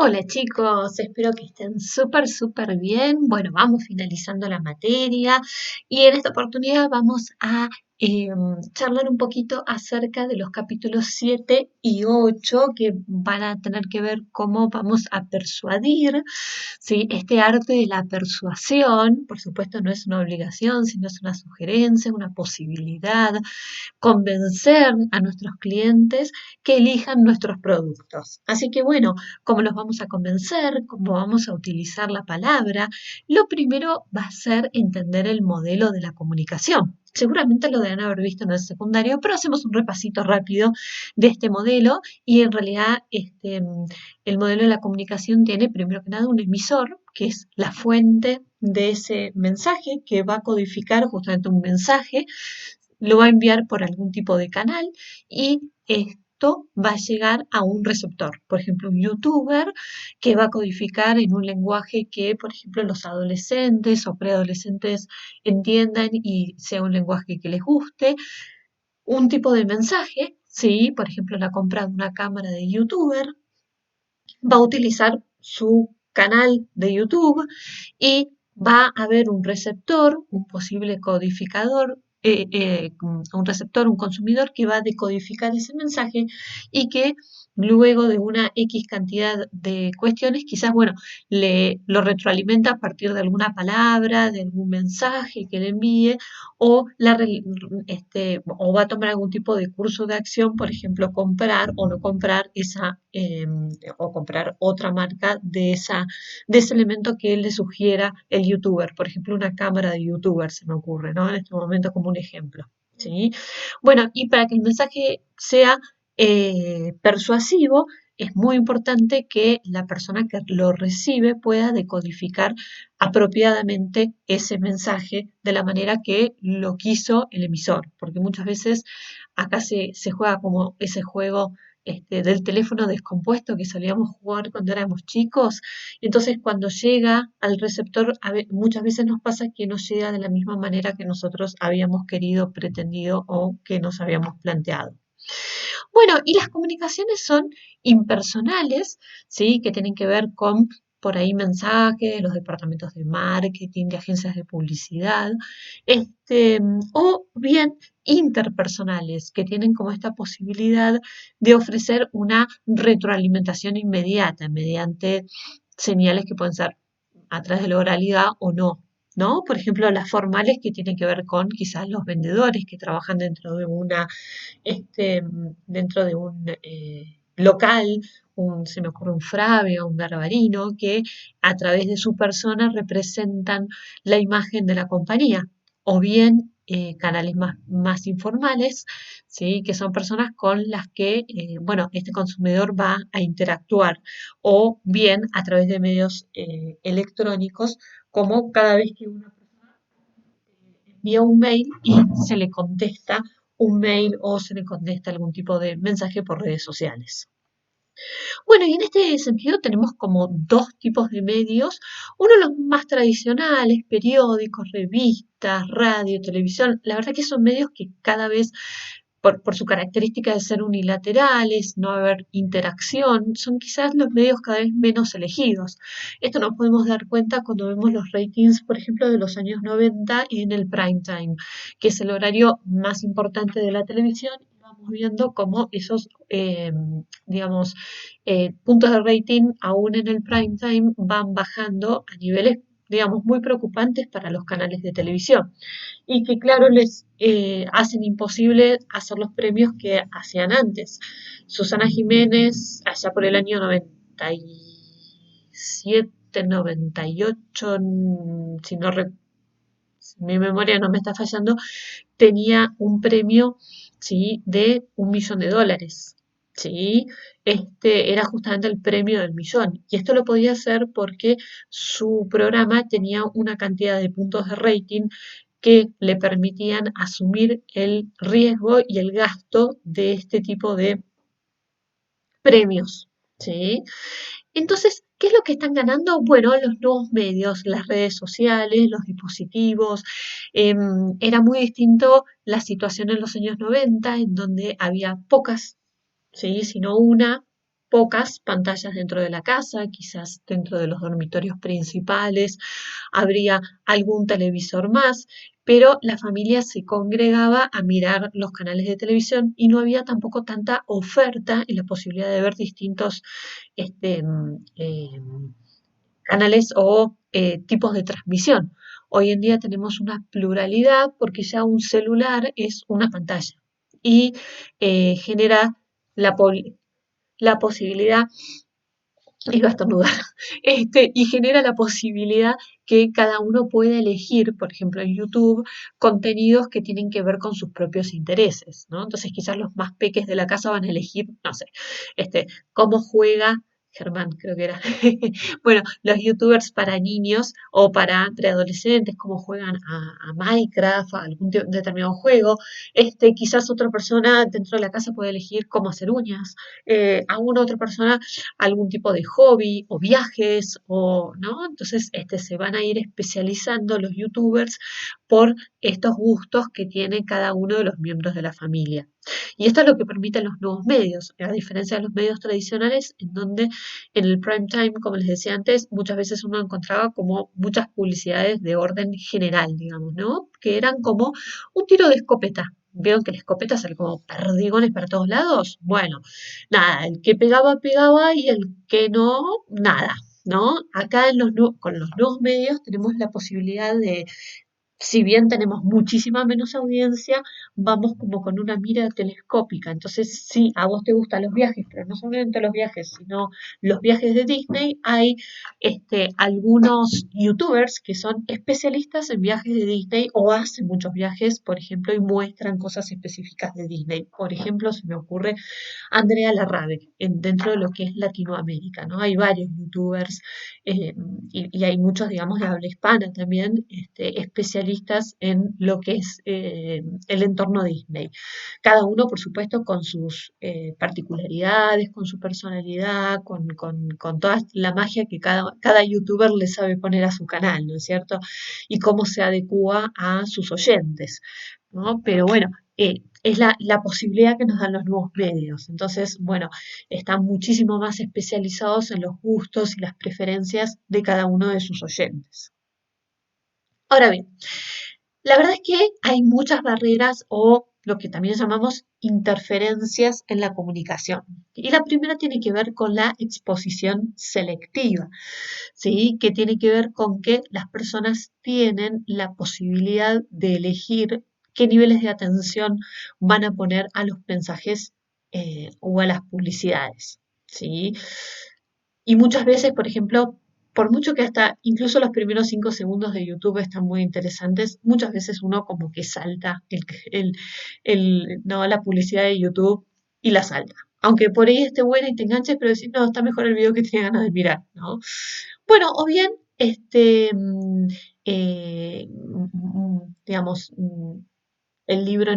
Hola chicos, espero que estén súper bien. Bueno, vamos finalizando la materia y en esta oportunidad vamos a charlar un poquito acerca de los capítulos 7 y 8 que van a tener que ver cómo vamos a persuadir, ¿sí? Este arte de la persuasión, por supuesto, no es una obligación, sino es una sugerencia, una posibilidad, convencer a nuestros clientes que elijan nuestros productos. Así que bueno, ¿cómo los vamos a convencer? ¿Cómo vamos a utilizar la palabra? Lo primero va a ser entender el modelo de la comunicación. Seguramente lo deben haber visto en el secundario, pero hacemos un repasito rápido de este modelo y en realidad el modelo de la comunicación tiene primero que nada un emisor, que es la fuente de ese mensaje que va a codificar justamente un mensaje, lo va a enviar por algún tipo de canal y esto va a llegar a un receptor. Por ejemplo, un youtuber que va a codificar en un lenguaje que, por ejemplo, los adolescentes o preadolescentes entiendan y sea un lenguaje que les guste. Un tipo de mensaje, sí, por ejemplo, la compra de una cámara de youtuber, va a utilizar su canal de YouTube y va a haber un receptor, un posible codificador, un receptor, un consumidor que va a decodificar ese mensaje y que luego de una X cantidad de cuestiones, quizás, bueno, lo retroalimenta a partir de alguna palabra, de algún mensaje que le envíe, o, o va a tomar algún tipo de curso de acción, por ejemplo, comprar o no comprar o comprar otra marca de ese elemento que él le sugiera el youtuber, por ejemplo, una cámara de youtuber se me ocurre, ¿no? En este momento como un ejemplo, ¿sí? Bueno, y para que el mensaje sea persuasivo, es muy importante que la persona que lo recibe pueda decodificar apropiadamente ese mensaje de la manera que lo quiso el emisor, porque muchas veces acá se juega como ese juego del teléfono descompuesto que solíamos jugar cuando éramos chicos. Entonces, cuando llega al receptor, muchas veces nos pasa que no llega de la misma manera que nosotros habíamos querido, pretendido o que nos habíamos planteado. Bueno, y las comunicaciones son impersonales, ¿sí? Que tienen que ver con por ahí mensajes de los departamentos de marketing, de agencias de publicidad, o bien interpersonales, que tienen como esta posibilidad de ofrecer una retroalimentación inmediata mediante señales que pueden ser a través de la oralidad o no. ¿No? Por ejemplo, las formales que tienen que ver con quizás los vendedores que trabajan dentro de un local, se me ocurre un Frave o un Garbarino, que a través de su persona representan la imagen de la compañía, o bien canales más informales, ¿sí? Que son personas con las que, bueno, este consumidor va a interactuar, o bien a través de medios electrónicos, como cada vez que una persona envía un mail y se le contesta un mail o se le contesta algún tipo de mensaje por redes sociales. Bueno, y en este sentido tenemos como dos tipos de medios. Uno los más tradicionales, periódicos, revistas, radio, televisión. La verdad que son medios que cada vez, por su característica de ser unilaterales, no haber interacción, son quizás los medios cada vez menos elegidos. Esto nos podemos dar cuenta cuando vemos los ratings, por ejemplo, de los años 90 en el prime time, que es el horario más importante de la televisión. Vamos viendo cómo esos, digamos, puntos de rating aún en el prime time van bajando a niveles, digamos, muy preocupantes para los canales de televisión y que, claro, les hacen imposible hacer los premios que hacían antes. Susana Jiménez, allá por el año 97, 98, si no si mi memoria no me está fallando, tenía un premio, ¿sí? De $1.000.000. ¿Sí? Era justamente el premio del millón. Y esto lo podía hacer porque su programa tenía una cantidad de puntos de rating que le permitían asumir el riesgo y el gasto de este tipo de premios. ¿Sí? Entonces, ¿qué es lo que están ganando? Bueno, los nuevos medios, las redes sociales, los dispositivos. Era muy distinto la situación en los años 90, en donde había pocas, ¿sí? Sino una, pocas pantallas dentro de la casa, quizás dentro de los dormitorios principales habría algún televisor más, pero la familia se congregaba a mirar los canales de televisión y no había tampoco tanta oferta y la posibilidad de ver distintos este, canales o tipos de transmisión. Hoy en día tenemos una pluralidad porque ya un celular es una pantalla y genera la, la posibilidad, iba a estornudar, y genera la posibilidad que cada uno pueda elegir, por ejemplo, en YouTube, contenidos que tienen que ver con sus propios intereses, ¿no? Entonces quizás los más peques de la casa van a elegir, no sé, cómo juega Germán, creo que era. Bueno, los youtubers para niños o para preadolescentes, cómo juegan a Minecraft, a algún determinado juego. Quizás otra persona dentro de la casa puede elegir cómo hacer uñas. A una otra persona algún tipo de hobby o viajes o, ¿no? Entonces, se van a ir especializando los youtubers por estos gustos que tiene cada uno de los miembros de la familia. Y esto es lo que permiten los nuevos medios, a diferencia de los medios tradicionales, en donde en el prime time, como les decía antes, muchas veces uno encontraba como muchas publicidades de orden general, digamos, ¿no? Que eran como un tiro de escopeta. ¿Vieron que la escopeta sale como perdigones para todos lados? Bueno, nada, el que pegaba, pegaba y el que no, nada, ¿no? Acá con los nuevos medios tenemos la posibilidad de, si bien tenemos muchísima menos audiencia, vamos como con una mira telescópica. Entonces, sí, a vos te gustan los viajes, pero no solamente los viajes, sino los viajes de Disney. Hay algunos youtubers que son especialistas en viajes de Disney o hacen muchos viajes, por ejemplo, y muestran cosas específicas de Disney. Por ejemplo, se me ocurre Andrea Larrabe, dentro de lo que es Latinoamérica, ¿no? Hay varios youtubers eh, y hay muchos, digamos, de habla hispana también, especialistas en lo que es el entorno Disney. Cada uno, por supuesto, con sus particularidades, con su personalidad, con toda la magia que cada youtuber le sabe poner a su canal, ¿no es cierto? Y cómo se adecua a sus oyentes, ¿no? Pero bueno, es la posibilidad que nos dan los nuevos medios. Entonces, bueno, están muchísimo más especializados en los gustos y las preferencias de cada uno de sus oyentes. Ahora bien, la verdad es que hay muchas barreras o lo que también llamamos interferencias en la comunicación. Y la primera tiene que ver con la exposición selectiva, ¿sí? Que tiene que ver con que las personas tienen la posibilidad de elegir qué niveles de atención van a poner a los mensajes o a las publicidades, ¿sí? Y muchas veces, por ejemplo, por mucho que hasta incluso los primeros 5 segundos de YouTube están muy interesantes, muchas veces uno como que salta no, la publicidad de YouTube y la salta. Aunque por ahí esté buena y te enganches, pero decís, no, está mejor el video que tenía ganas de mirar, ¿no? Bueno, o bien, digamos, el libro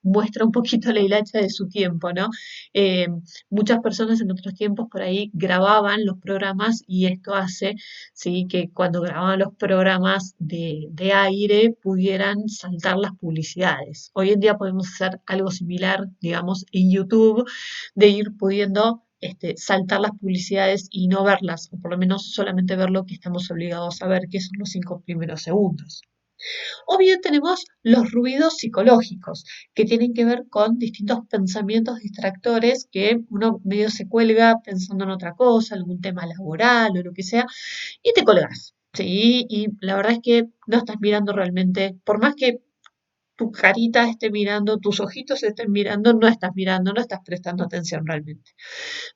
muestra un poquito la hilacha de su tiempo, ¿no? Eh, Muchas personas en otros tiempos por ahí grababan los programas y esto hace, ¿sí? Que cuando grababan los programas de aire pudieran saltar las publicidades. Hoy en día podemos hacer algo similar, digamos, en YouTube, de ir pudiendo saltar las publicidades y no verlas, o por lo menos solamente ver lo que estamos obligados a ver, que son los 5 primeros segundos. O bien tenemos los ruidos psicológicos, que tienen que ver con distintos pensamientos distractores que uno medio se cuelga pensando en otra cosa, algún tema laboral o lo que sea, y te colgas. Sí, y la verdad es que no estás mirando realmente, por más que tu carita esté mirando, tus ojitos estén mirando, no estás mirando, no estás prestando atención realmente.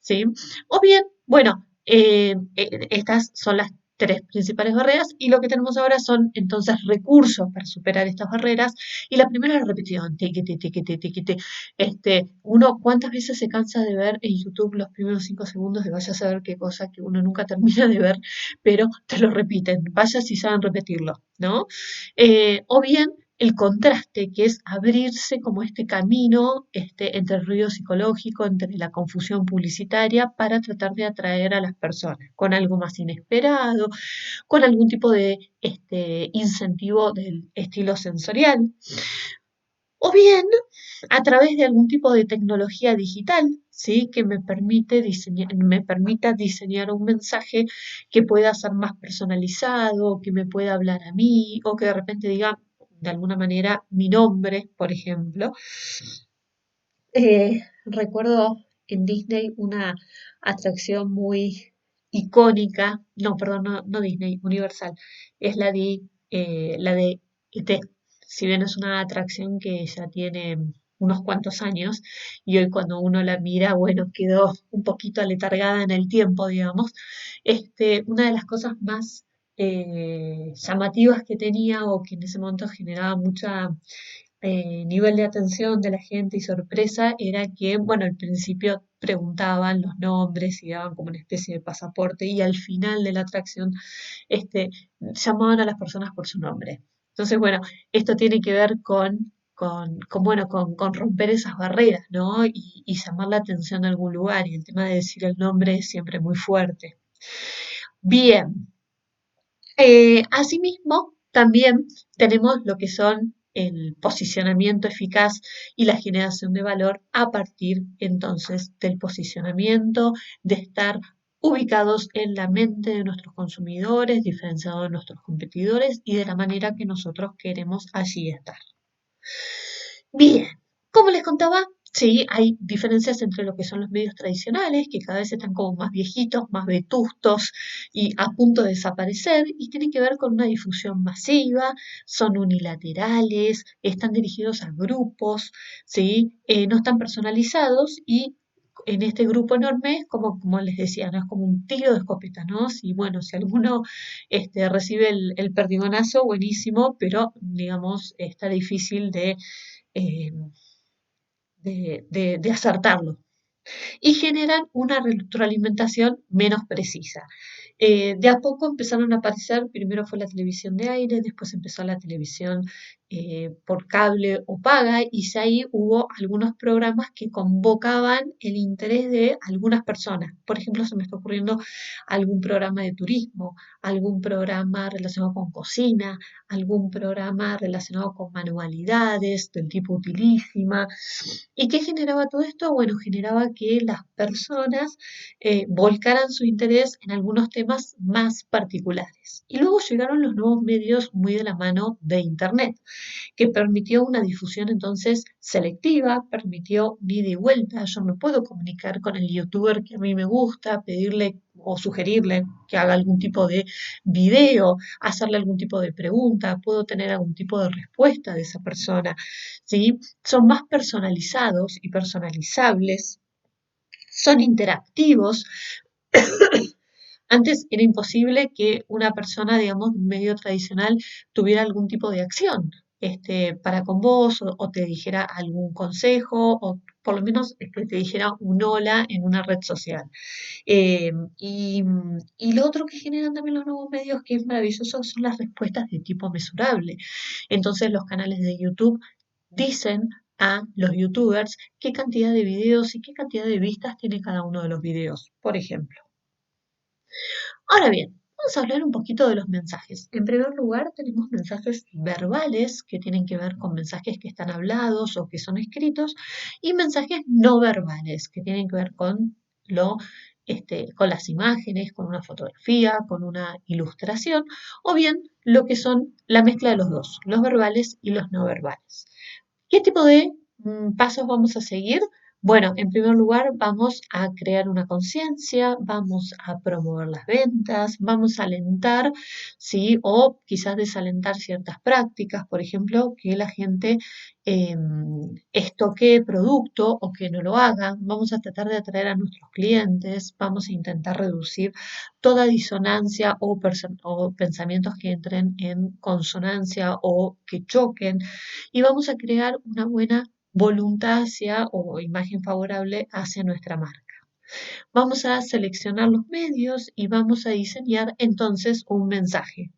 ¿Sí? O bien, bueno, estas son las tres principales barreras y lo que tenemos ahora son entonces recursos para superar estas barreras y la primera es la repetición, tiquete, tiquete, tiquete. Uno cuántas veces se cansa de ver en YouTube los primeros 5 segundos de vaya a saber qué cosa que uno nunca termina de ver, pero te lo repiten, vaya si saben repetirlo, ¿no? O bien el contraste, que es abrirse como este camino entre el ruido psicológico, entre la confusión publicitaria, para tratar de atraer a las personas con algo más inesperado, con algún tipo de incentivo del estilo sensorial, o bien a través de algún tipo de tecnología digital, ¿sí? Que me permita diseñar un mensaje que pueda ser más personalizado, que me pueda hablar a mí, o que de repente diga de alguna manera mi nombre, por ejemplo. Recuerdo en Disney una atracción muy icónica, no, perdón, no Disney, Universal, es la de E.T. Si bien es una atracción que ya tiene unos cuantos años y hoy cuando uno la mira, bueno, quedó un poquito aletargada en el tiempo, digamos. Una de las cosas más llamativas que tenía o que en ese momento generaba mucha nivel de atención de la gente y sorpresa era que, bueno, al principio preguntaban los nombres y daban como una especie de pasaporte y al final de la atracción este, llamaban a las personas por su nombre. Entonces, bueno, esto tiene que ver con romper esas barreras, ¿no? Y llamar la atención de algún lugar y el tema de decir el nombre es siempre muy fuerte. Bien, asimismo, también tenemos lo que son el posicionamiento eficaz y la generación de valor a partir entonces del posicionamiento, de estar ubicados en la mente de nuestros consumidores, diferenciados de nuestros competidores y de la manera que nosotros queremos allí estar. Bien, como les contaba, sí, hay diferencias entre lo que son los medios tradicionales, que cada vez están como más viejitos, más vetustos y a punto de desaparecer, y tienen que ver con una difusión masiva, son unilaterales, están dirigidos a grupos, ¿sí? No están personalizados y en este grupo enorme es como les decía, ¿no? Es como un tiro de escopeta, ¿no? Si, bueno, si alguno recibe el perdigonazo, buenísimo, pero digamos, está difícil eh, de acertarlo y generan una retroalimentación menos precisa. De a poco empezaron a aparecer, primero fue la televisión de aire, después empezó la televisión por cable o paga, y ya ahí hubo algunos programas que convocaban el interés de algunas personas. Por ejemplo, se me está ocurriendo algún programa de turismo, algún programa relacionado con cocina, algún programa relacionado con manualidades del tipo utilísima. ¿Y qué generaba todo esto? Bueno, generaba que las personas volcaran su interés en algunos temas más particulares. Y luego llegaron los nuevos medios muy de la mano de Internet, que permitió una difusión entonces selectiva, permitió un ida y vuelta. Yo me puedo comunicar con el youtuber que a mí me gusta, pedirle o sugerirle que haga algún tipo de video, hacerle algún tipo de pregunta, puedo tener algún tipo de respuesta de esa persona, ¿sí? Son más personalizados y personalizables, son interactivos. Antes era imposible que una persona, digamos, de un medio tradicional tuviera algún tipo de acción para con vos o te dijera algún consejo o por lo menos que te dijera un hola en una red social. Eh, y, y lo otro que generan también los nuevos medios que es maravilloso son las respuestas de tipo mesurable. Entonces los canales de YouTube dicen a los youtubers qué cantidad de videos y qué cantidad de vistas tiene cada uno de los videos, por ejemplo. Ahora bien, vamos a hablar un poquito de los mensajes. En primer lugar, tenemos mensajes verbales que tienen que ver con mensajes que están hablados o que son escritos y mensajes no verbales que tienen que ver con con las imágenes, con una fotografía, con una ilustración o bien lo que son la mezcla de los dos, los verbales y los no verbales. ¿Qué tipo de pasos vamos a seguir? Bueno, en primer lugar, vamos a crear una conciencia, vamos a promover las ventas, vamos a alentar, ¿sí? O quizás desalentar ciertas prácticas, por ejemplo, que la gente eh, estoquee producto o que no lo haga. Vamos a tratar de atraer a nuestros clientes, vamos a intentar reducir toda disonancia o pensamientos que entren en consonancia o que choquen y vamos a crear una buena voluntad hacia o imagen favorable hacia nuestra marca. Vamos a seleccionar los medios y vamos a diseñar entonces un mensaje.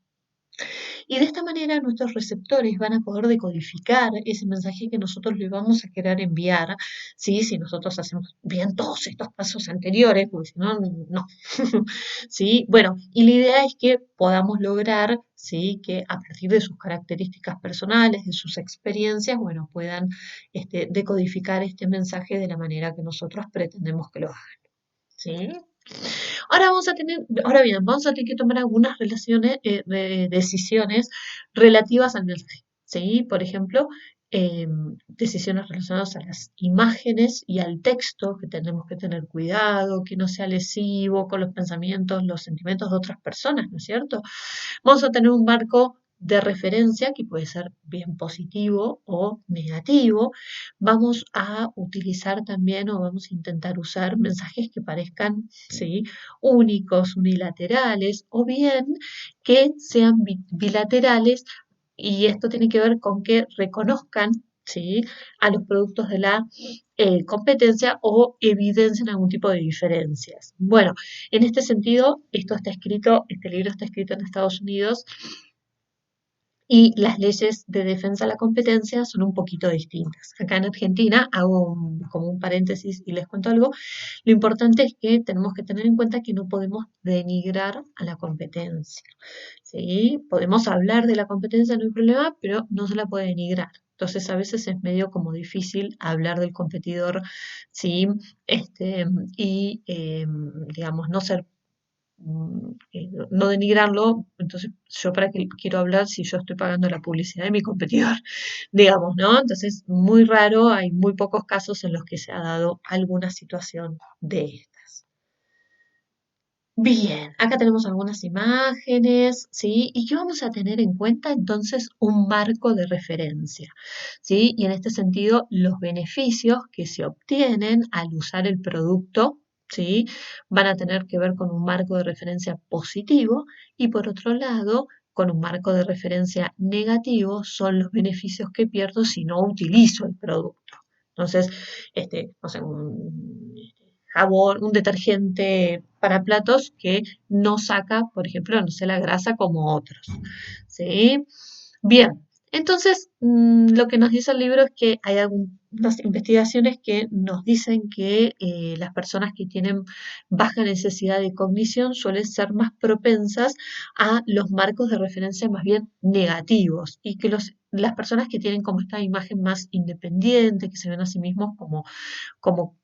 Y de esta manera nuestros receptores van a poder decodificar ese mensaje que nosotros le vamos a querer enviar, ¿sí? Si nosotros hacemos bien todos estos pasos anteriores, porque si no, no. ¿Sí? Bueno, y la idea es que podamos lograr, ¿sí? Que a partir de sus características personales, de sus experiencias, bueno, puedan decodificar este mensaje de la manera que nosotros pretendemos que lo hagan. ¿Sí? Ahora bien, vamos a tener que tomar algunas decisiones relativas al mensaje, ¿sí? Por ejemplo, decisiones relacionadas a las imágenes y al texto, que tenemos que tener cuidado, que no sea lesivo con los pensamientos, los sentimientos de otras personas, ¿no es cierto? Vamos a tener un marco de referencia que puede ser bien positivo o negativo. Vamos a utilizar también o vamos a intentar usar mensajes que parezcan, ¿sí? Únicos, unilaterales o bien que sean bilaterales, y esto tiene que ver con que reconozcan, ¿sí? A los productos de la competencia o evidencien algún tipo de diferencias. Bueno, en este sentido, este libro está escrito en Estados Unidos y las leyes de defensa de la competencia son un poquito distintas. Acá en Argentina, como un paréntesis y les cuento algo, lo importante es que tenemos que tener en cuenta que no podemos denigrar a la competencia, ¿sí? Podemos hablar de la competencia, no hay problema, pero no se la puede denigrar. Entonces a veces es medio como difícil hablar del competidor, ¿sí? Digamos, no ser no denigrarlo, entonces yo para qué quiero hablar si yo estoy pagando la publicidad de mi competidor, digamos, ¿no? Entonces, muy raro, hay muy pocos casos en los que se ha dado alguna situación de estas. Bien, acá tenemos algunas imágenes, ¿sí? ¿Y qué vamos a tener en cuenta? Entonces, un marco de referencia, ¿sí? Y en este sentido, los beneficios que se obtienen al usar el producto, ¿sí? Van a tener que ver con un marco de referencia positivo y por otro lado, con un marco de referencia negativo, son los beneficios que pierdo si no utilizo el producto. Entonces, no sé, jabón, un detergente para platos que no saca, por ejemplo, no sé, la grasa como otros. ¿Sí? Bien, entonces lo que nos dice el libro es que hay algunas investigaciones que nos dicen que las personas que tienen baja necesidad de cognición suelen ser más propensas a los marcos de referencia más bien negativos y que las personas que tienen como esta imagen más independiente, que se ven a sí mismos como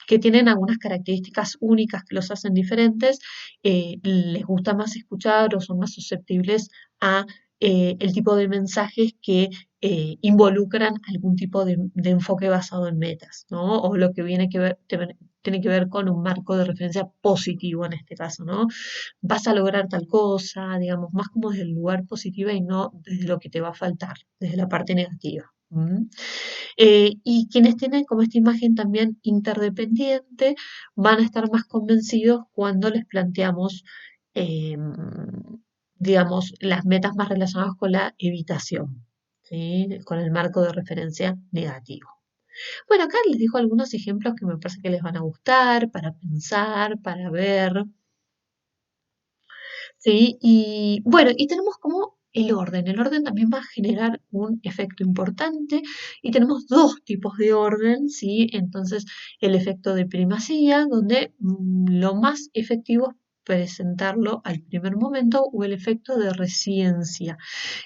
que tienen algunas características únicas que los hacen diferentes, les gusta más escuchar o son más susceptibles a el tipo de mensajes que involucran algún tipo de enfoque basado en metas, ¿no? O lo que tiene que ver con un marco de referencia positivo en este caso, ¿no? Vas a lograr tal cosa, digamos, más como desde el lugar positivo y no desde lo que te va a faltar, desde la parte negativa. Y quienes tienen como esta imagen también interdependiente van a estar más convencidos cuando les planteamos, em, digamos, las metas más relacionadas con la evitación, ¿sí? Con el marco de referencia negativo. Bueno, acá les dejo algunos ejemplos que me parece que les van a gustar, para pensar, para ver. ¿Sí? Y bueno, y tenemos como el orden. El orden también va a generar un efecto importante y tenemos dos tipos de orden, ¿sí? Entonces, el efecto de primacía, donde lo más efectivo es presentarlo al primer momento, o el efecto de resciencia,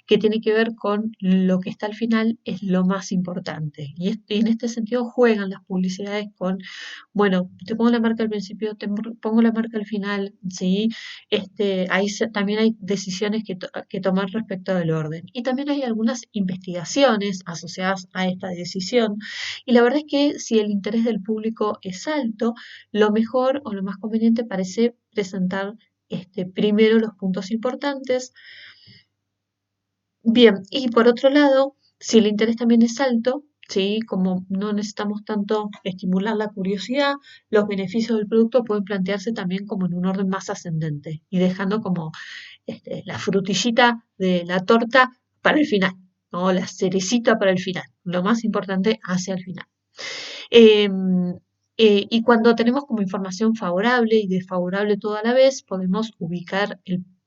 que tiene que ver con lo que está al final es lo más importante. Y en este sentido juegan las publicidades con, bueno, te pongo la marca al principio, pongo la marca al final, ¿sí? También hay decisiones que tomar respecto del orden. Y también hay algunas investigaciones asociadas a esta decisión. Y la verdad es que si el interés del público es alto, lo mejor o lo más conveniente parece presentar primero los puntos importantes. Bien, y por otro lado, si el interés también es alto, ¿sí? Como no necesitamos tanto estimular la curiosidad, los beneficios del producto pueden plantearse también como en un orden más ascendente y dejando como la frutillita de la torta para el final, ¿no? La cerecita para el final, lo más importante hacia el final. Em, y cuando tenemos como información favorable y desfavorable toda la vez, podemos ubicar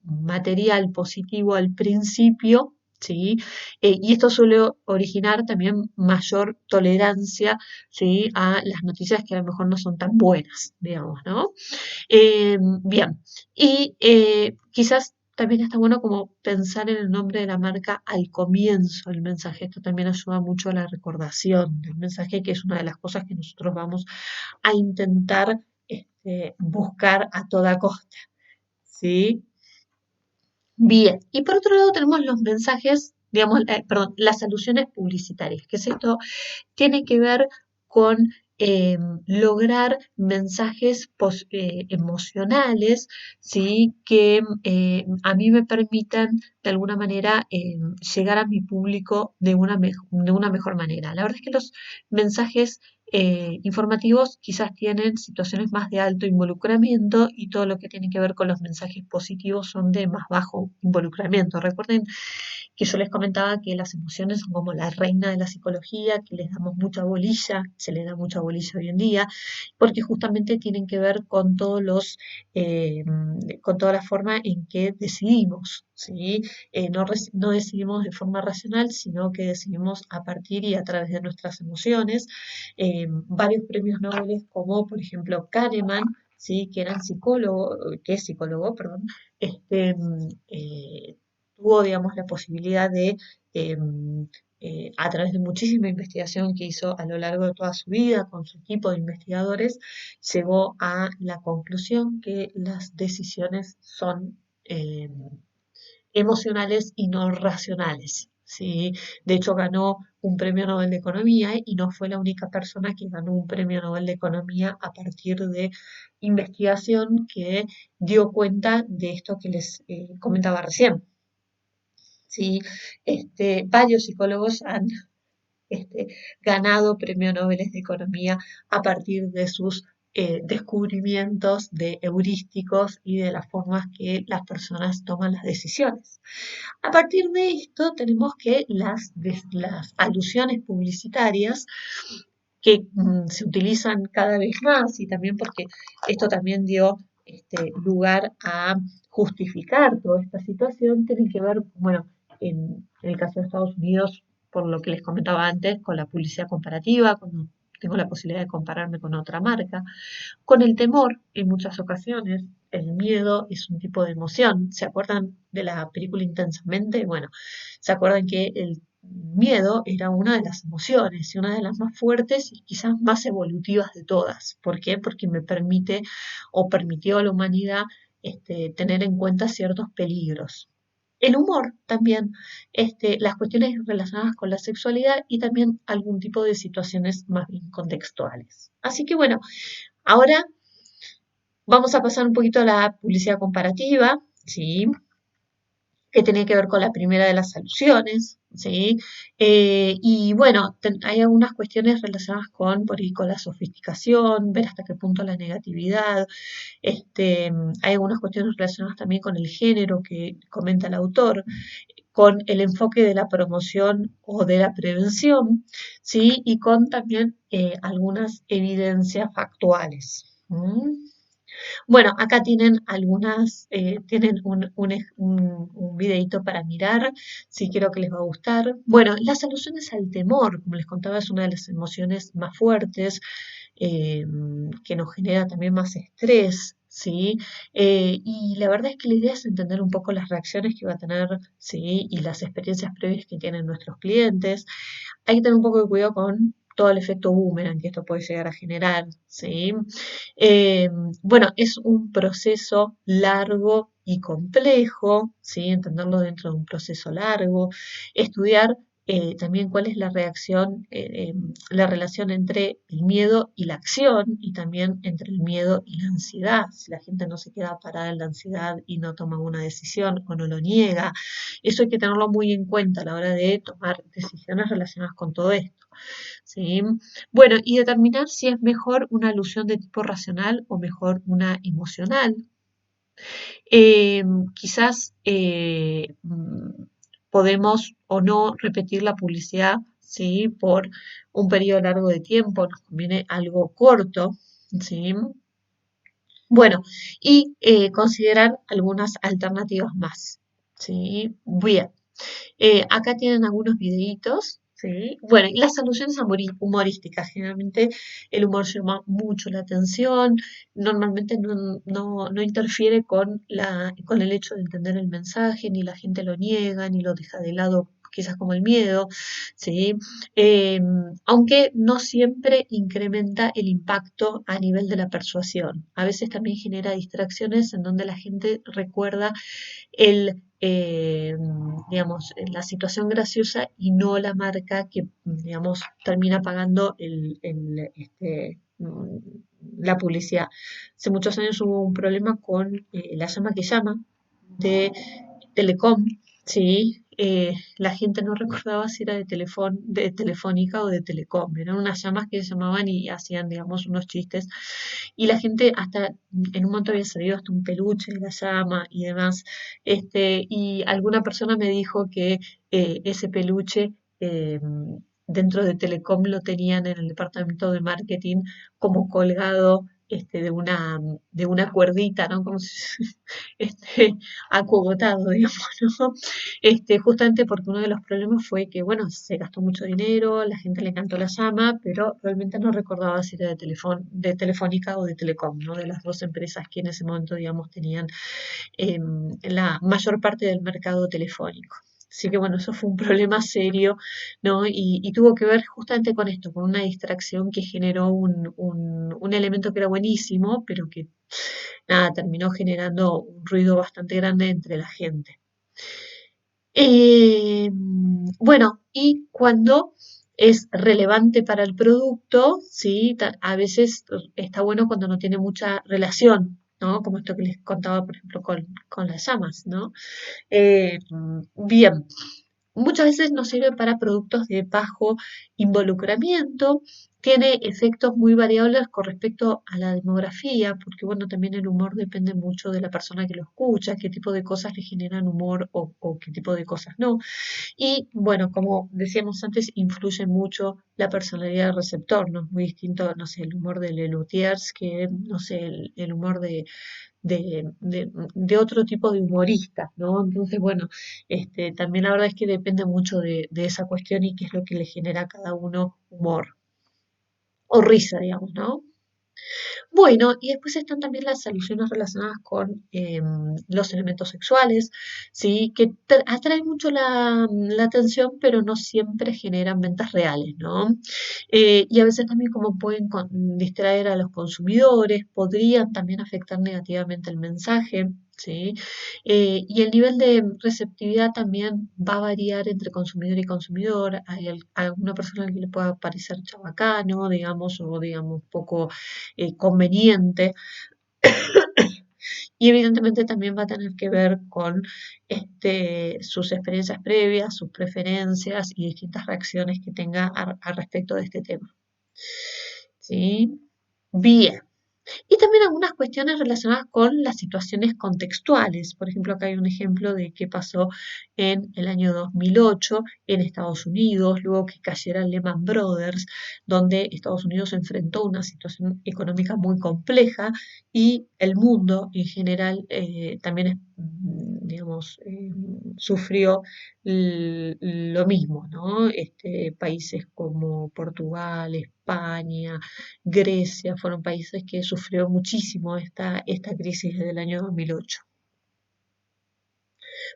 material positivo al principio, ¿sí? Y esto suele originar también mayor tolerancia, ¿sí? A las noticias que a lo mejor no son tan buenas, digamos, ¿no? Bien, y quizás también está bueno como pensar en el nombre de la marca al comienzo del mensaje. Esto también ayuda mucho a la recordación del mensaje, que es una de las cosas que nosotros vamos a intentar buscar a toda costa, ¿sí? Bien, y por otro lado tenemos los mensajes, digamos, perdón, las alusiones publicitarias, que es esto tiene que ver con lograr mensajes emocionales, ¿sí? Que a mí me permitan de alguna manera llegar a mi público de una mejor manera. La verdad es que los mensajes informativos quizás tienen situaciones más de alto involucramiento y todo lo que tiene que ver con los mensajes positivos son de más bajo involucramiento. Recuerden que yo les comentaba que las emociones son como la reina de la psicología, que les damos mucha bolilla, se les da mucha bolilla hoy en día, porque justamente tienen que ver con todos eh, con toda la forma en que decidimos, ¿sí? No decidimos de forma racional, sino que decidimos a partir y a través de nuestras emociones. Varios premios Nobel, como por ejemplo Kahneman, ¿sí? Que es psicólogo, perdón, este, tuvo, digamos, la posibilidad de, a través de muchísima investigación que hizo a lo largo de toda su vida con su equipo de investigadores, llegó a la conclusión que las decisiones son emocionales y no racionales. ¿Sí? De hecho, ganó un premio Nobel de Economía y no fue la única persona que ganó un premio Nobel de Economía a partir de investigación que dio cuenta de esto que les comentaba recién. ¿Sí? Varios psicólogos han este, ganado premios Nobel de Economía a partir de sus descubrimientos de heurísticos y de las formas que las personas toman las decisiones. A partir de esto tenemos que las alusiones publicitarias que se utilizan cada vez más y también porque esto también dio lugar a justificar toda esta situación, tiene que ver, bueno, en el caso de Estados Unidos, por lo que les comentaba antes, con la publicidad comparativa, cuando tengo la posibilidad de compararme con otra marca, con el temor en muchas ocasiones. El miedo es un tipo de emoción. ¿Se acuerdan de la película Intensamente? Bueno, se acuerdan que el miedo era una de las emociones y una de las más fuertes y quizás más evolutivas de todas. ¿Por qué? Porque me permite o permitió a la humanidad tener en cuenta ciertos peligros. El humor también, las cuestiones relacionadas con la sexualidad y también algún tipo de situaciones más bien contextuales. Así que bueno, ahora vamos a pasar un poquito a la publicidad comparativa, ¿sí? Que tiene que ver con la primera de las alusiones, ¿sí? Y bueno, hay algunas cuestiones relacionadas por ahí, con la sofisticación, ver hasta qué punto la negatividad, hay algunas cuestiones relacionadas también con el género que comenta el autor, con el enfoque de la promoción o de la prevención, ¿sí? Y con también algunas evidencias factuales. Bueno, acá tienen tienen un videito para mirar, si creo que les va a gustar. Bueno, las alusiones al temor, como les contaba, es una de las emociones más fuertes, eh, que nos genera también más estrés, ¿sí? Y la verdad es que la idea es entender un poco las reacciones que va a tener, ¿sí? Y las experiencias previas que tienen nuestros clientes. Hay que tener un poco de cuidado con todo el efecto boomerang que esto puede llegar a generar, ¿sí? Eh, bueno, es un proceso largo y complejo, ¿sí? Entenderlo dentro de un proceso largo, estudiar también cuál es la relación entre el miedo y la acción y también entre el miedo y la ansiedad. Si la gente no se queda parada en la ansiedad y no toma una decisión o no lo niega, eso hay que tenerlo muy en cuenta a la hora de tomar decisiones relacionadas con todo esto. ¿Sí? Bueno, y determinar si es mejor una alusión de tipo racional o mejor una emocional. Quizás podemos o no repetir la publicidad, ¿sí? Por un periodo largo de tiempo, nos conviene algo corto, ¿sí? Bueno, y considerar algunas alternativas más. ¿Sí? Bien. Acá tienen algunos videitos, ¿sí? Bueno, y las soluciones humorísticas. Generalmente el humor llama mucho la atención, normalmente no interfiere con el hecho de entender el mensaje, ni la gente lo niega, ni lo deja de lado quizás como el miedo, ¿sí? Eh, Aunque no siempre incrementa el impacto a nivel de la persuasión. A veces también genera distracciones en donde la gente recuerda digamos, la situación graciosa y no la marca que, digamos, termina pagando la publicidad. Hace muchos años hubo un problema con la llama que llama de Telecom, sí, la gente no recordaba si era de Telefónica o de Telecom, eran unas llamas que llamaban y hacían, digamos, unos chistes, y la gente hasta, en un momento había salido hasta un peluche de la llama y demás, y alguna persona me dijo que ese peluche eh, dentro de Telecom lo tenían en el departamento de marketing como colgado de una cuerdita, ¿no? Como si, este, acogotado, digamos, ¿no? Justamente porque uno de los problemas fue que, bueno, se gastó mucho dinero, la gente le encantó la llama, pero realmente no recordaba si era de Telefónica o de Telecom, ¿no? De las dos empresas que en ese momento, digamos, tenían la mayor parte del mercado telefónico. Así que bueno, eso fue un problema serio, ¿no? Y tuvo que ver justamente con esto, con una distracción que generó un elemento que era buenísimo, pero que nada, terminó generando un ruido bastante grande entre la gente. Bueno, y cuando es relevante para el producto, ¿sí? A veces está bueno cuando no tiene mucha relación, ¿no? Como esto que les contaba, por ejemplo, con las llamas, ¿no? Bien, muchas veces nos sirve para productos de bajo involucramiento, tiene efectos muy variables con respecto a la demografía, porque bueno, también el humor depende mucho de la persona que lo escucha, qué tipo de cosas le generan humor o qué tipo de cosas no. Y bueno, como decíamos antes, influye mucho la personalidad del receptor, ¿no? Es muy distinto, no sé, el humor de Lelutiers que, no sé, el humor de otro tipo de humoristas, ¿no? Entonces, bueno, también la verdad es que depende mucho de esa cuestión y qué es lo que le genera a cada uno humor o risa, digamos, ¿no? Bueno, y después están también las soluciones relacionadas con los elementos sexuales, ¿sí? Que atraen mucho la atención, pero no siempre generan ventas reales, ¿no? Y a veces también como pueden distraer a los consumidores, podrían también afectar negativamente el mensaje, ¿sí? Y el nivel de receptividad también va a variar entre consumidor y consumidor. Hay alguna persona que le pueda parecer chabacano, digamos, o digamos poco conveniente. Y evidentemente también va a tener que ver con sus experiencias previas, sus preferencias y distintas reacciones que tenga al respecto de este tema. ¿Sí? Bien. Y también algunas cuestiones relacionadas con las situaciones contextuales. Por ejemplo, acá hay un ejemplo de qué pasó en el año 2008 en Estados Unidos, luego que cayera Lehman Brothers, donde Estados Unidos enfrentó una situación económica muy compleja y el mundo en general también, digamos, sufrió lo mismo, ¿no? Países como Portugal, España, Grecia, fueron países que sufrieron muchísimo esta crisis desde el año 2008.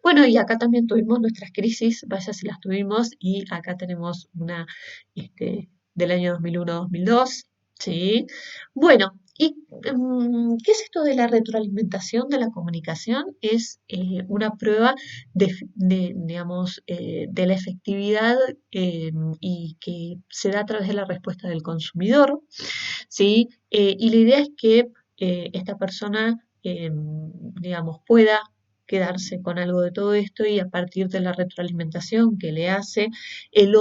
Bueno, y acá también tuvimos nuestras crisis, vaya si las tuvimos, y acá tenemos una del año 2001-2002, ¿sí? Bueno, ¿y qué es esto de la retroalimentación de la comunicación? Es una prueba digamos, de la efectividad y que se da a través de la respuesta del consumidor, ¿sí? Y la idea es que esta persona, digamos, pueda quedarse con algo de todo esto y a partir de la retroalimentación que le hace, el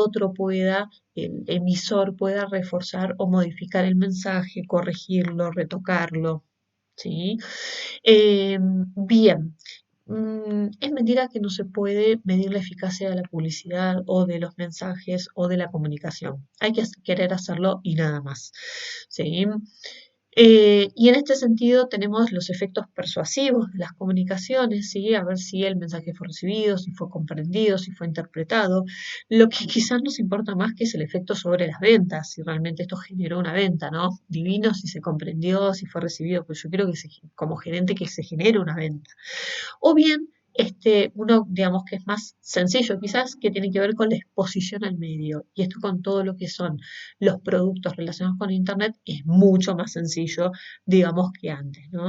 emisor pueda reforzar o modificar el mensaje, corregirlo, retocarlo, ¿sí? Bien. Es mentira que no se puede medir la eficacia de la publicidad o de los mensajes o de la comunicación. Hay que querer hacerlo y nada más. ¿Sí? Y en este sentido tenemos los efectos persuasivos de las comunicaciones, ¿sí? A ver si el mensaje fue recibido, si fue comprendido, si fue interpretado. Lo que quizás nos importa más que es el efecto sobre las ventas, si realmente esto generó una venta, ¿no? Divino si se comprendió, si fue recibido, pues yo quiero que como gerente que se genere una venta. O bien, uno, digamos que es más sencillo quizás, que tiene que ver con la exposición al medio. Y esto con todo lo que son los productos relacionados con Internet es mucho más sencillo, digamos, que antes, ¿no?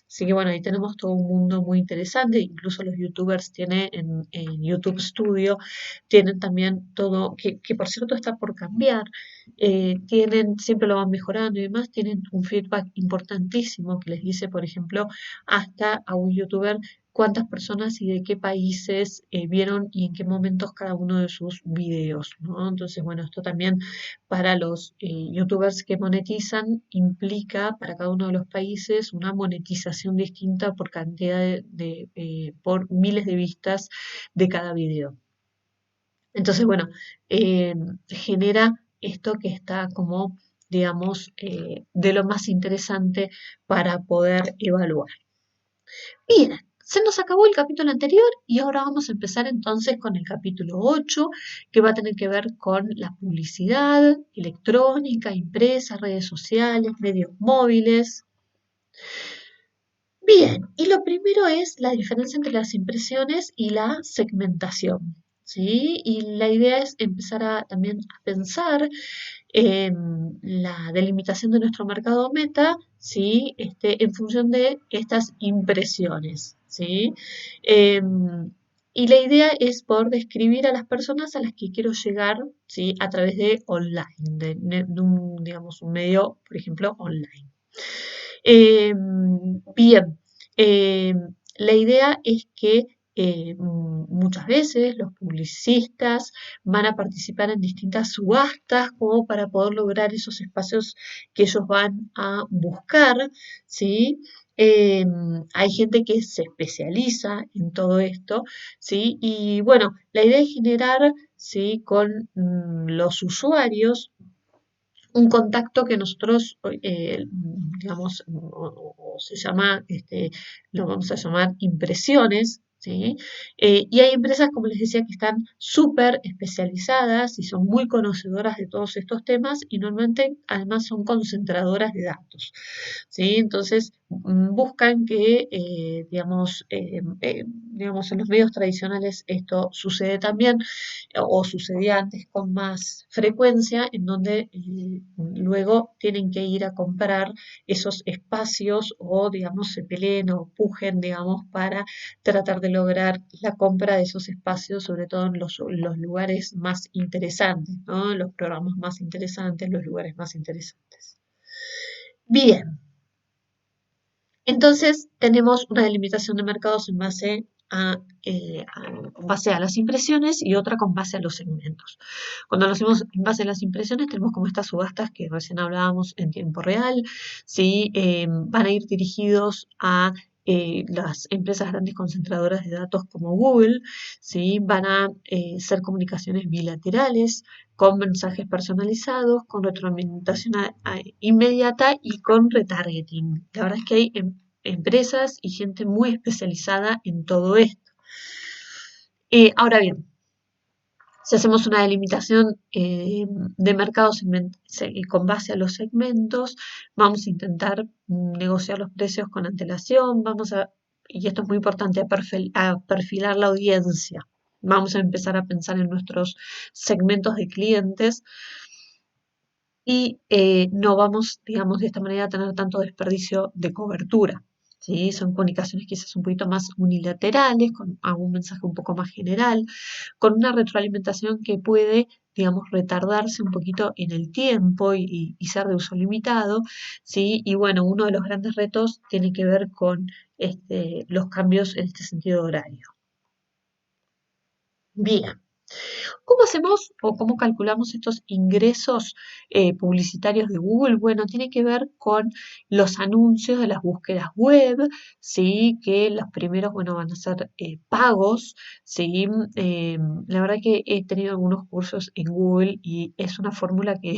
Así que bueno, ahí tenemos todo un mundo muy interesante. Incluso los youtubers tienen en YouTube Studio, tienen también todo, que por cierto está por cambiar. Tienen, siempre lo van mejorando y demás, tienen un feedback importantísimo que les dice, por ejemplo, hasta a un youtuber cuántas personas y de qué países vieron y en qué momentos cada uno de sus videos, ¿no? Entonces, bueno, esto también para los youtubers que monetizan implica para cada uno de los países una monetización distinta por cantidad por miles de vistas de cada video. Entonces, bueno, eh, genera esto que está como, digamos, de lo más interesante para poder evaluar. Bien, se nos acabó el capítulo anterior y ahora vamos a empezar entonces con el capítulo 8, que va a tener que ver con la publicidad electrónica, impresa, redes sociales, medios móviles. Bien, y lo primero es la diferencia entre las impresiones y la segmentación, ¿sí? Y la idea es empezar también a pensar en la delimitación de nuestro mercado meta, ¿sí? En función de estas impresiones, ¿sí? Y la idea es poder describir a las personas a las que quiero llegar, ¿sí? A través de online, de un, digamos, un medio, por ejemplo, online. Bien, la idea es que muchas veces los publicistas van a participar en distintas subastas como para poder lograr esos espacios que ellos van a buscar, ¿sí? Hay gente que se especializa en todo esto, ¿sí? Y bueno, la idea es generar, ¿sí? Con los usuarios un contacto que nosotros, digamos, o se llama, lo vamos a llamar impresiones, ¿sí? Y hay empresas, como les decía, que están súper especializadas y son muy conocedoras de todos estos temas y normalmente además son concentradoras de datos, ¿sí? Entonces, buscan que, digamos, en los medios tradicionales esto sucede también, o sucedía antes con más frecuencia, en donde luego tienen que ir a comprar esos espacios o, digamos, se peleen o pujen, digamos, para tratar de lograr la compra de esos espacios, sobre todo en los lugares más interesantes, ¿no? Los programas más interesantes, los lugares más interesantes. Bien, entonces tenemos una delimitación de mercados con base a las impresiones y otra con base a los segmentos. Cuando lo hacemos en base a las impresiones tenemos como estas subastas que recién hablábamos en tiempo real, ¿sí? Van a ir dirigidos a las empresas grandes concentradoras de datos como Google, ¿sí? Van a ser comunicaciones bilaterales con mensajes personalizados, con retroalimentación inmediata y con retargeting. La verdad es que hay empresas y gente muy especializada en todo esto. Ahora bien, si hacemos una delimitación de mercados con base a los segmentos, vamos a intentar negociar los precios con antelación, y esto es muy importante, a perfilar la audiencia. Vamos a empezar a pensar en nuestros segmentos de clientes y no vamos, digamos, de esta manera a tener tanto desperdicio de cobertura. ¿Sí? Son comunicaciones quizás un poquito más unilaterales, con algún mensaje un poco más general, con una retroalimentación que puede, digamos, retardarse un poquito en el tiempo y ser de uso limitado, ¿sí? Y bueno, uno de los grandes retos tiene que ver con los cambios en este sentido horario. Bien. ¿Cómo hacemos o cómo calculamos estos ingresos publicitarios de Google? Bueno, tiene que ver con los anuncios de las búsquedas web, ¿sí? Que los primeros, bueno, van a ser pagos, ¿sí? La verdad que he tenido algunos cursos en Google y es una fórmula que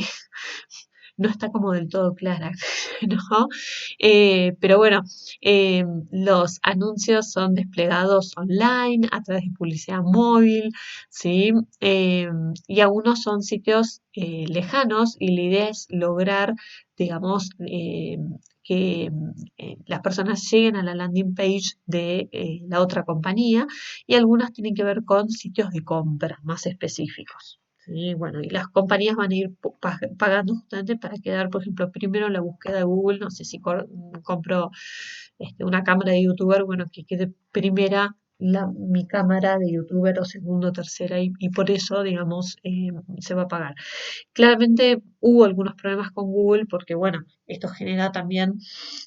no está como del todo clara, ¿no? Pero bueno, eh, los anuncios son desplegados online a través de publicidad móvil, ¿sí? Eh, y algunos son sitios lejanos y la idea es lograr, digamos, que las personas lleguen a la landing page de la otra compañía y algunas tienen que ver con sitios de compra más específicos. Sí, bueno, y las compañías van a ir pagando justamente para quedar, por ejemplo, primero en la búsqueda de Google, no sé si compro una cámara de youtuber, bueno, que quede primera mi cámara de youtuber o segundo, tercera, y por eso, digamos, se va a pagar. Claramente hubo algunos problemas con Google porque, bueno, esto genera también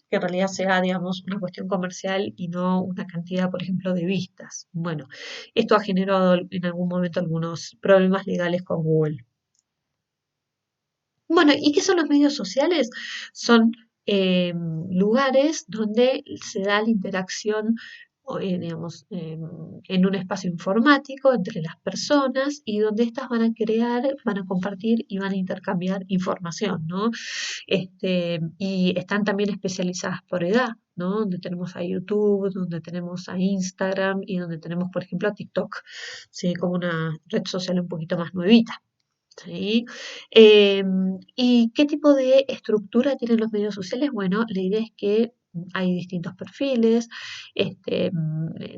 que en realidad sea, digamos, una cuestión comercial y no una cantidad, por ejemplo, de vistas. Bueno, esto ha generado en algún momento algunos problemas legales con Google. Bueno, ¿y qué son los medios sociales? Son lugares donde se da la interacción, digamos, en un espacio informático entre las personas y donde éstas van a crear, van a compartir y van a intercambiar información, ¿no? Y están también especializadas por edad, ¿no? Donde tenemos a YouTube, donde tenemos a Instagram y donde tenemos, por ejemplo, a TikTok, ¿sí? Como una red social un poquito más nuevita. ¿Sí? ¿Y qué tipo de estructura tienen los medios sociales? Bueno, la idea es que hay distintos perfiles,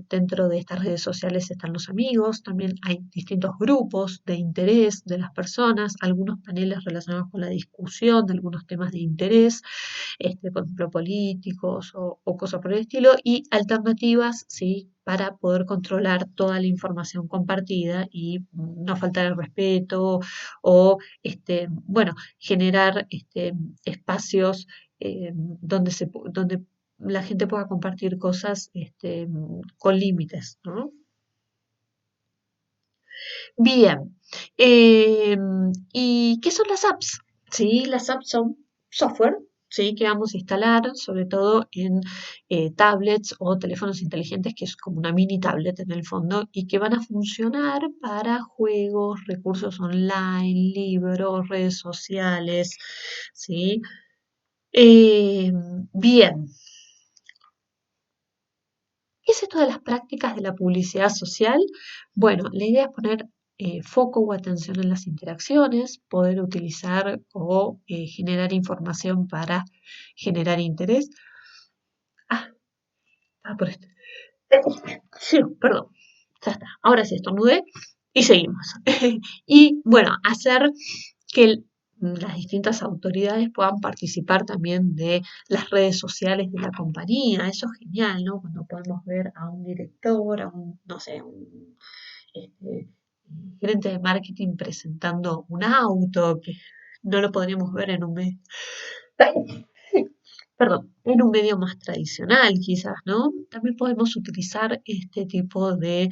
dentro de estas redes sociales están los amigos, también hay distintos grupos de interés de las personas, algunos paneles relacionados con la discusión de algunos temas de interés, por ejemplo, políticos o cosas por el estilo, y alternativas, ¿sí? Para poder controlar toda la información compartida y no faltar el respeto o, bueno, generar espacios donde la gente pueda compartir cosas con límites, ¿no? Bien, ¿y qué son las apps? Sí, las apps son software, sí, que vamos a instalar, sobre todo en tablets o teléfonos inteligentes, que es como una mini tablet en el fondo, y que van a funcionar para juegos, recursos online, libros, redes sociales, ¿sí? Eh, bien, ¿qué es esto de las prácticas de la publicidad social? Bueno, la idea es poner foco o atención en las interacciones, poder utilizar o generar información para generar interés. Ah, por esto. Sí, perdón. Ya está. Ahora sí estornudé y seguimos. Y bueno, hacer que las distintas autoridades puedan participar también de las redes sociales de la compañía. Eso es genial, ¿no? Cuando podemos ver a un director, a un, no sé, un este, gerente de marketing presentando un auto, que no lo podríamos ver en un medio, perdón, en un medio más tradicional quizás, ¿no? También podemos utilizar este tipo de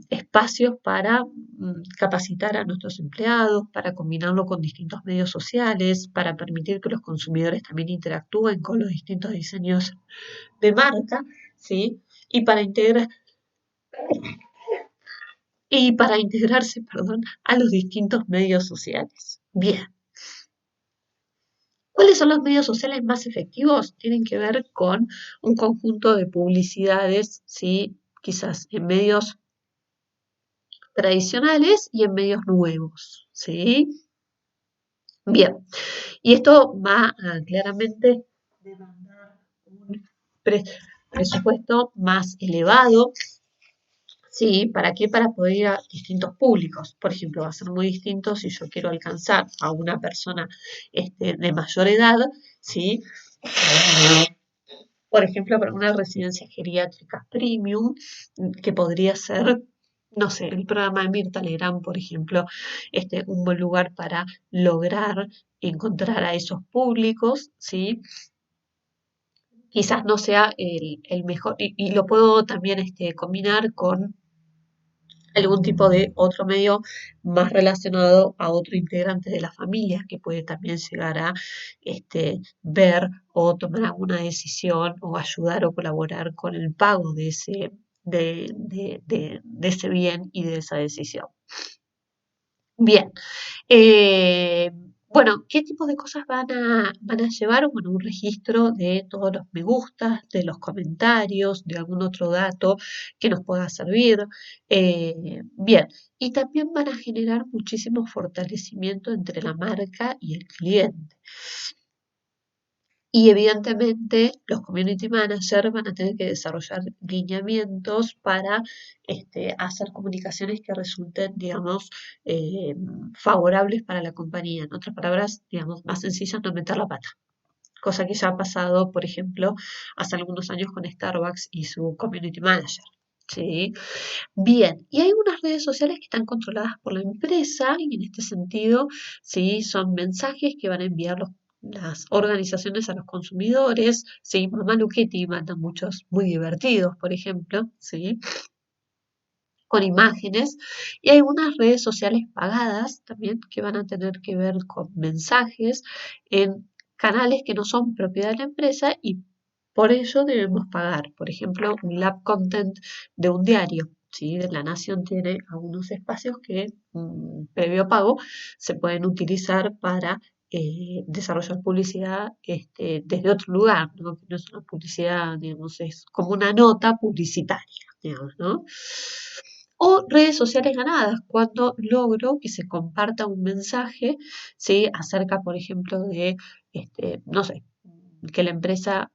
espacios para capacitar a nuestros empleados, para combinarlo con distintos medios sociales, para permitir que los consumidores también interactúen con los distintos diseños de marca, ¿sí? Y para integrar, y para integrarse, perdón, a los distintos medios sociales. Bien. ¿Cuáles son los medios sociales más efectivos? Tienen que ver con un conjunto de publicidades, ¿sí? Quizás en medios tradicionales y en medios nuevos, ¿sí? Bien, y esto va a claramente demandar un presupuesto más elevado. Sí, ¿para qué? Para poder ir a distintos públicos. Por ejemplo, va a ser muy distinto si yo quiero alcanzar a una persona de mayor edad, ¿sí? Por ejemplo, para una residencia geriátrica premium, que podría ser, no sé, el programa de Mirta Legrand, por ejemplo, un buen lugar para lograr encontrar a esos públicos, ¿sí? Quizás no sea el mejor, y lo puedo también combinar con algún tipo de otro medio más relacionado a otro integrante de la familia que puede también llegar a ver o tomar alguna decisión o ayudar o colaborar con el pago de ese bien y de esa decisión. Bien, eh, Bueno, ¿qué tipo de cosas van a llevar? Bueno, un registro de todos los me gustas, de los comentarios, de algún otro dato que nos pueda servir. Bien, y también van a generar muchísimo fortalecimiento entre la marca y el cliente. Y evidentemente los community managers van a tener que desarrollar lineamientos para hacer comunicaciones que resulten, digamos, eh, favorables para la compañía. En otras palabras, digamos, más sencillas, no meter la pata. Cosa que ya ha pasado, por ejemplo, hace algunos años con Starbucks y su community manager. ¿Sí? Bien, y hay unas redes sociales que están controladas por la empresa y en este sentido, sí, son mensajes que van a enviar las organizaciones a los consumidores, sí, Mamá Luchetti manda muchos muy divertidos, por ejemplo, sí, con imágenes, y hay unas redes sociales pagadas también que van a tener que ver con mensajes en canales que no son propiedad de la empresa y por ello debemos pagar. Por ejemplo, un lab content de un diario. ¿Sí? De La Nación tiene algunos espacios que, previo pago, se pueden utilizar para desarrollar publicidad desde otro lugar, ¿no? Que no es una publicidad, digamos, es como una nota publicitaria, digamos, ¿no? O redes sociales ganadas, cuando logro que se comparta un mensaje, ¿sí? Acerca, por ejemplo, de, no sé, que la empresa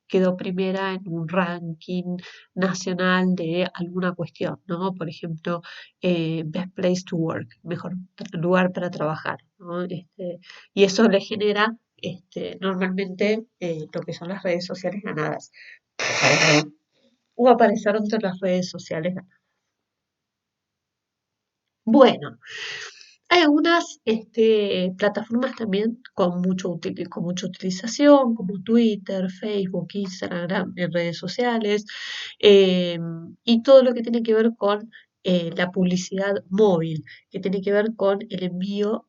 quedó primera en un ranking nacional de alguna cuestión, ¿no? Por ejemplo, Best Place to Work, mejor lugar para trabajar, ¿no? Y eso le genera normalmente lo que son las redes sociales ganadas. O aparecer entre las redes sociales ganadas. Bueno, hay algunas plataformas también con mucha utilización, como Twitter, Facebook, Instagram, en redes sociales, eh, y todo lo que tiene que ver con la publicidad móvil, que tiene que ver con el envío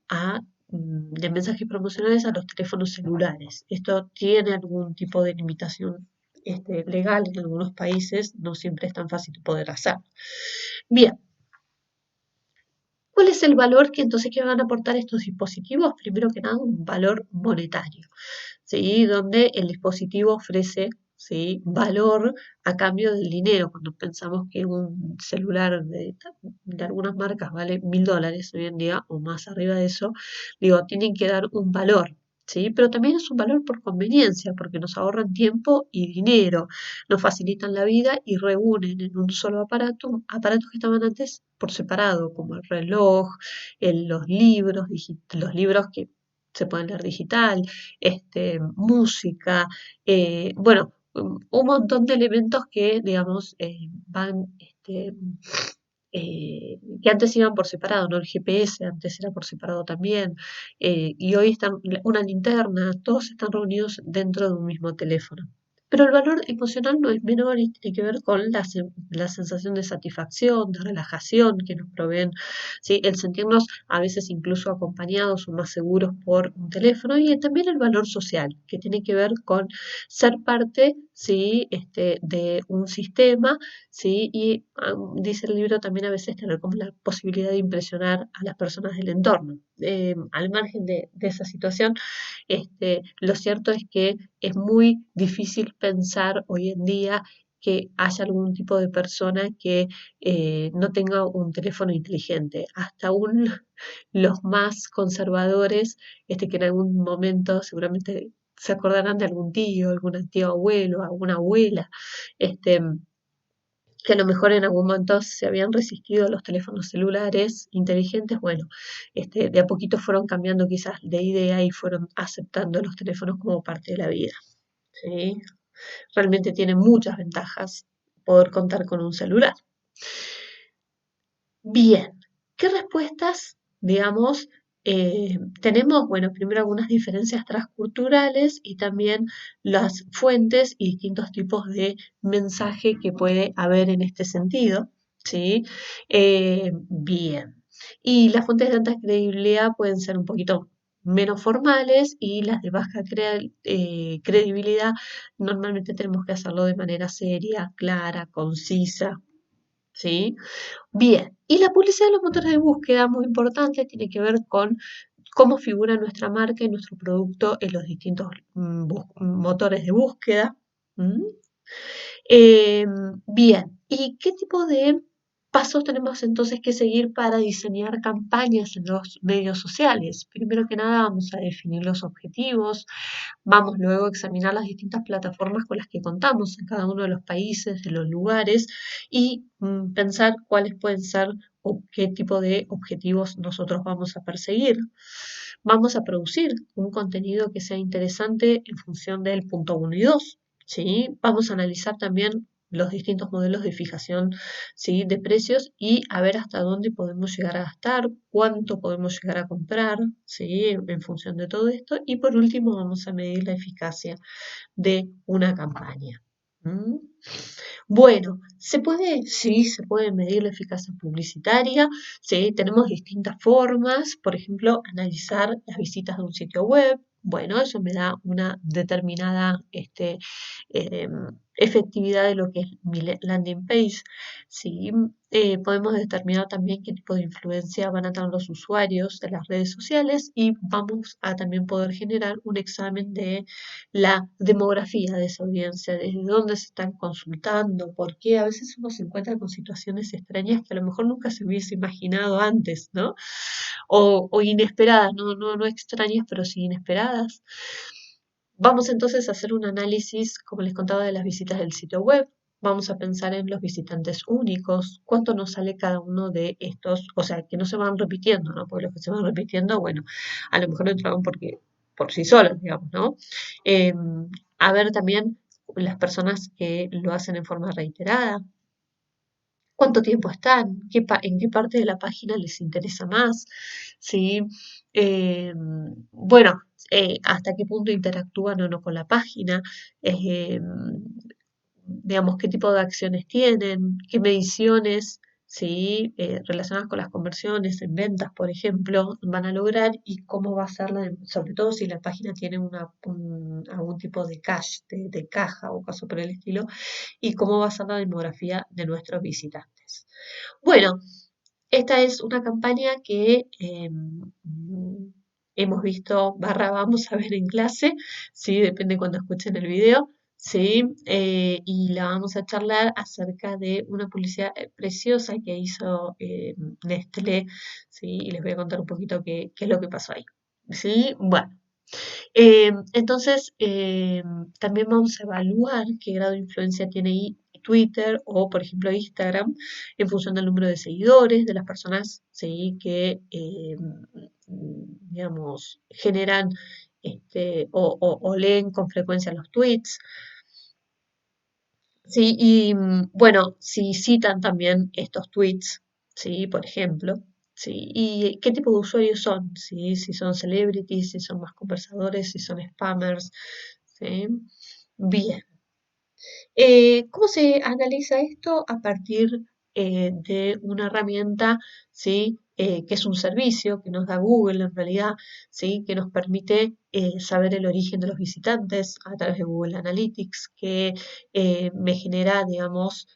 de mensajes promocionales a los teléfonos celulares. Esto tiene algún tipo de limitación legal en algunos países, no siempre es tan fácil poder hacer. Bien, ¿cuál es el valor que entonces que van a aportar estos dispositivos? Primero que nada, un valor monetario, ¿sí? Donde el dispositivo ofrece, ¿sí? Valor a cambio del dinero. Cuando pensamos que un celular de algunas marcas vale $1000 hoy en día o más arriba de eso, digo, tienen que dar un valor. ¿Sí? Pero también es un valor por conveniencia, porque nos ahorran tiempo y dinero, nos facilitan la vida y reúnen en un solo aparato aparatos que estaban antes por separado, como el reloj, los libros que se pueden leer digital, música, bueno, un montón de elementos que, digamos, van, que antes iban por separado, ¿no? El GPS antes era por separado también, y hoy están una linterna, todos están reunidos dentro de un mismo teléfono. Pero el valor emocional no es menor y tiene que ver con la sensación de satisfacción, de relajación que nos proveen, ¿sí? El sentirnos a veces incluso acompañados o más seguros por un teléfono y también el valor social, que tiene que ver con ser parte, ¿sí? De un sistema, ¿sí? Y dice el libro también a veces tener como la posibilidad de impresionar a las personas del entorno. Al margen de esa situación, lo cierto es que es muy difícil pensar hoy en día que haya algún tipo de persona que no tenga un teléfono inteligente. Hasta aún los más conservadores, que en algún momento seguramente se acordarán de algún tío, algún tío abuelo, alguna abuela, este, que a lo mejor en algún momento se habían resistido a los teléfonos celulares inteligentes, bueno, de a poquito fueron cambiando quizás de idea y fueron aceptando los teléfonos como parte de la vida. ¿Sí? Realmente tiene muchas ventajas poder contar con un celular. Bien, ¿qué respuestas, digamos, tenemos? Bueno, primero algunas diferencias transculturales y también las fuentes y distintos tipos de mensaje que puede haber en este sentido, ¿sí? Bien, y las fuentes de alta credibilidad pueden ser un poquito menos formales y las de baja credibilidad normalmente tenemos que hacerlo de manera seria, clara, concisa, ¿sí? Bien, y la publicidad de los motores de búsqueda, muy importante, tiene que ver con cómo figura nuestra marca y nuestro producto en los distintos motores de búsqueda. ¿Mm? Bien, ¿y qué tipo de pasos tenemos entonces que seguir para diseñar campañas en los medios sociales? Primero que nada vamos a definir los objetivos, vamos luego a examinar las distintas plataformas con las que contamos en cada uno de los países, de los lugares y pensar cuáles pueden ser o qué tipo de objetivos nosotros vamos a perseguir. Vamos a producir un contenido que sea interesante en función del punto 1 y 2. ¿Sí? Vamos a analizar también los distintos modelos de fijación, ¿sí? De precios y a ver hasta dónde podemos llegar a gastar, cuánto podemos llegar a comprar, ¿sí? En función de todo esto. Y por último vamos a medir la eficacia de una campaña. ¿Mm? Bueno, ¿se puede? Sí, se puede medir la eficacia publicitaria, sí, tenemos distintas formas, por ejemplo, analizar las visitas de un sitio web. Bueno, eso me da una determinada em, efectividad de lo que es mi landing page. Sí, podemos determinar también qué tipo de influencia van a tener los usuarios de las redes sociales y vamos a también poder generar un examen de la demografía de esa audiencia, desde dónde se están consultando, por qué. A veces uno se encuentra con situaciones extrañas que a lo mejor nunca se hubiese imaginado antes, ¿no? O inesperadas, no extrañas, pero sí inesperadas. Vamos entonces a hacer un análisis, como les contaba, de las visitas del sitio web. Vamos a pensar en los visitantes únicos, cuánto nos sale cada uno de estos, o sea, que no se van repitiendo, ¿no? Porque los que se van repitiendo, bueno, a lo mejor no entraban porque, por sí solos, digamos, ¿no? Eh, a ver también las personas que lo hacen en forma reiterada, cuánto tiempo están, en qué parte de la página les interesa más, ¿sí? Eh, bueno, hasta qué punto interactúan o no con la página, eh, digamos, qué tipo de acciones tienen, qué mediciones, ¿sí? Relacionadas con las conversiones en ventas, por ejemplo, van a lograr y cómo va a ser, sobre todo si la página tiene algún tipo de cache, de caja o caso por el estilo, y cómo va a ser la demografía de nuestros visitantes. Bueno, esta es una campaña que hemos visto, vamos a ver en clase, ¿sí? Depende cuando escuchen el video, ¿sí? Y la vamos a charlar acerca de una publicidad preciosa que hizo Nestlé, ¿sí? Y les voy a contar un poquito qué es lo que pasó ahí, ¿sí? Bueno. Entonces, también vamos a evaluar qué grado de influencia tiene Twitter o, por ejemplo, Instagram en función del número de seguidores, de las personas, ¿sí? Que, digamos, generan o leen con frecuencia los tweets. Sí, y bueno, si citan también estos tweets, sí, por ejemplo, sí, y qué tipo de usuarios son, sí, si son celebrities, si son más conversadores, si son spammers, sí. Bien. ¿Cómo se analiza esto? A partir de una herramienta, ¿sí? Que es un servicio que nos da Google en realidad, ¿sí? Que nos permite saber el origen de los visitantes a través de Google Analytics, que me genera, digamos,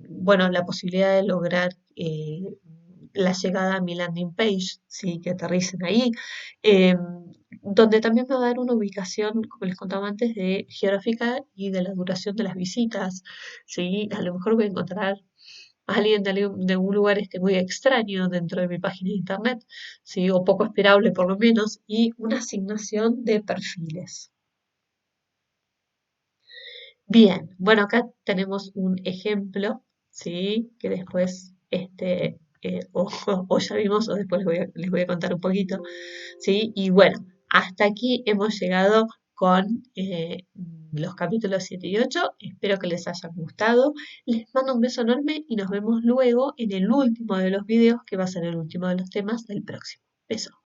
bueno, la posibilidad de lograr la llegada a mi landing page, ¿sí? Que aterricen ahí. Em, Donde también me va a dar una ubicación, como les contaba antes, de geográfica y de la duración de las visitas, ¿sí? A lo mejor voy a encontrar a alguien de un lugar muy extraño dentro de mi página de internet, ¿sí? O poco esperable por lo menos, y una asignación de perfiles. Bien, bueno, acá tenemos un ejemplo, ¿sí? Que después, o ya vimos, o después les voy a contar un poquito, ¿sí? Y bueno, hasta aquí hemos llegado con los capítulos 7 y 8. Espero que les hayan gustado. Les mando un beso enorme y nos vemos luego en el último de los videos, que va a ser el último de los temas del próximo. Beso.